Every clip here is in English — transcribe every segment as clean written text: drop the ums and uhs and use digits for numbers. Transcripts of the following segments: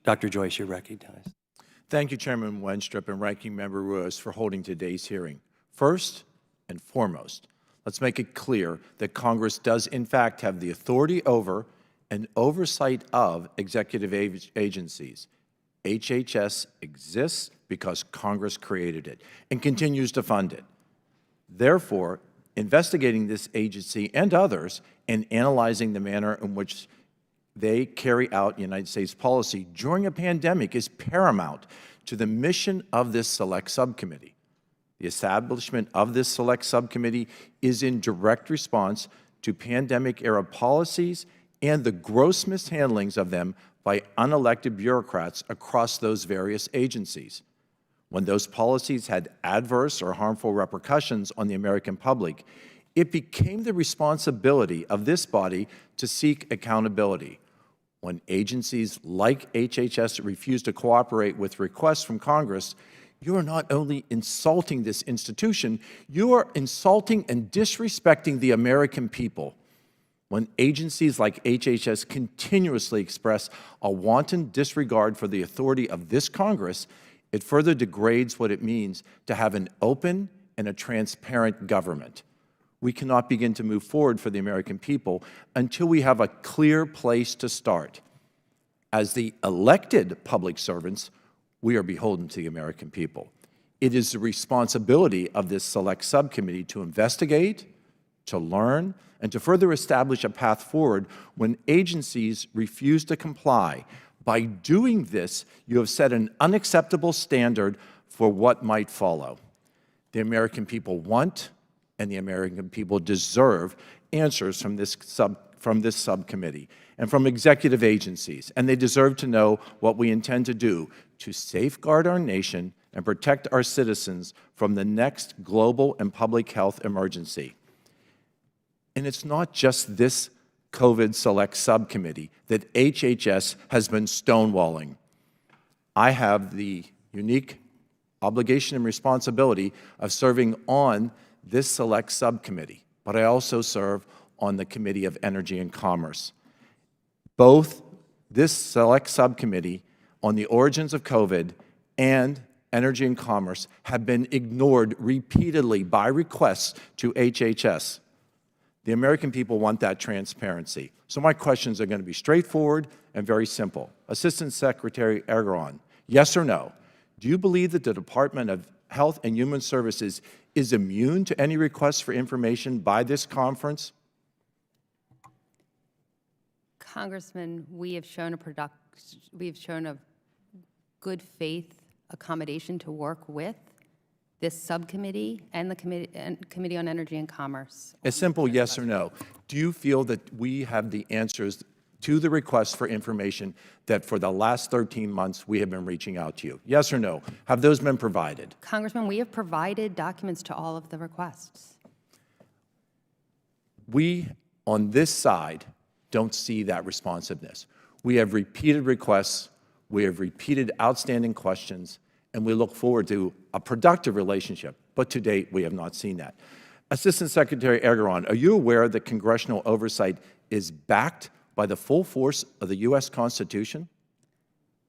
Dr. Joyce, you're recognized. Thank you, Chairman Wenstrup and Ranking Member Ruiz, for holding today's hearing. First and foremost, let's make it clear that Congress does, in fact, have the authority over and oversight of executive agencies. HHS exists because Congress created it and continues to fund it. Therefore, investigating this agency and others and analyzing the manner in which they carry out United States policy during a pandemic is paramount to the mission of this Select Subcommittee. The establishment of this Select Subcommittee is in direct response to pandemic-era policies and the gross mishandlings of them by unelected bureaucrats across those various agencies. When those policies had adverse or harmful repercussions on the American public, it became the responsibility of this body to seek accountability. When agencies like HHS refuse to cooperate with requests from Congress, you are not only insulting this institution, you are insulting and disrespecting the American people. When agencies like HHS continuously express a wanton disregard for the authority of this Congress, it further degrades what it means to have an open and a transparent government. We cannot begin to move forward for the American people until we have a clear place to start. As the elected public servants, we are beholden to the American people. It is the responsibility of this Select Subcommittee to investigate, to learn, and to further establish a path forward when agencies refuse to comply. By doing this, you have set an unacceptable standard for what might follow. The American people want and the American people deserve answers from this subcommittee and from executive agencies, and they deserve to know what we intend to do to safeguard our nation and protect our citizens from the next global and public health emergency. And it's not just this COVID Select Subcommittee that HHS has been stonewalling. I have the unique obligation and responsibility of serving on this Select Subcommittee, but I also serve on the Committee of Energy and Commerce. Both this Select Subcommittee on the origins of COVID and Energy and Commerce have been ignored repeatedly by requests to HHS. The American people want that transparency. So my questions are going to be straightforward and very simple. Assistant Secretary Egorin, yes or no? Do you believe that the Department of Health and Human Services is immune to any requests for information by this conference? Congressman, we have shown a good faith accommodation to work with this subcommittee and the Committee on Energy and Commerce. A simple yes or no. Do you feel that we have the answers to the requests for information that for the last 13 months we have been reaching out to you? Yes or no? Have those been provided? Congressman, we have provided documents to all of the requests. We, on this side, don't see that responsiveness. We have repeated requests, we have repeated outstanding questions, and we look forward to a productive relationship, but to date, we have not seen that. Assistant Secretary Egorin, are you aware that congressional oversight is backed by the full force of the U.S. Constitution?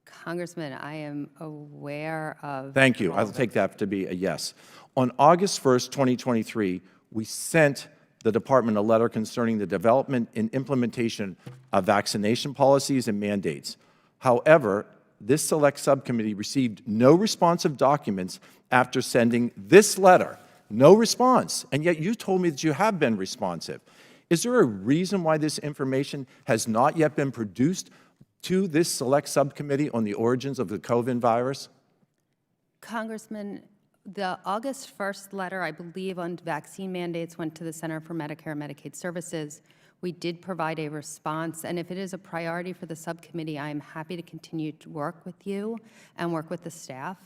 Congressman, I am aware of— Thank you. I'll take that to be a yes. On August 1st, 2023, we sent the Department a letter concerning the development and implementation of vaccination policies and mandates. However, this Select Subcommittee received no responsive documents after sending this letter. No response. And yet you told me that you have been responsive. Is there a reason why this information has not yet been produced to this Select Subcommittee on the origins of the COVID virus? Congressman, the August 1st letter, I believe, on vaccine mandates went to the Center for Medicare and Medicaid Services. We did provide a response, and if it is a priority for the subcommittee, I am happy to continue to work with you and work with the staff.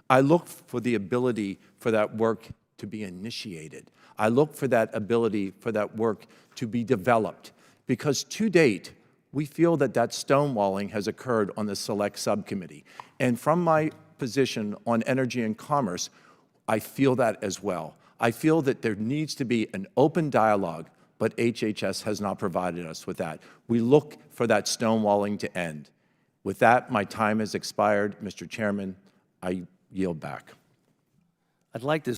I look for the ability for that work to be initiated. I look for that ability for that work to be developed, because to date, we feel that that stonewalling has occurred on the Select Subcommittee. And from my position on Energy and Commerce, I feel that as well. I feel that there needs to be an open dialogue, but HHS has not provided us with that. We look for that stonewalling to end. With that, my time has expired. Mr. Chairman, I yield back. I'd like to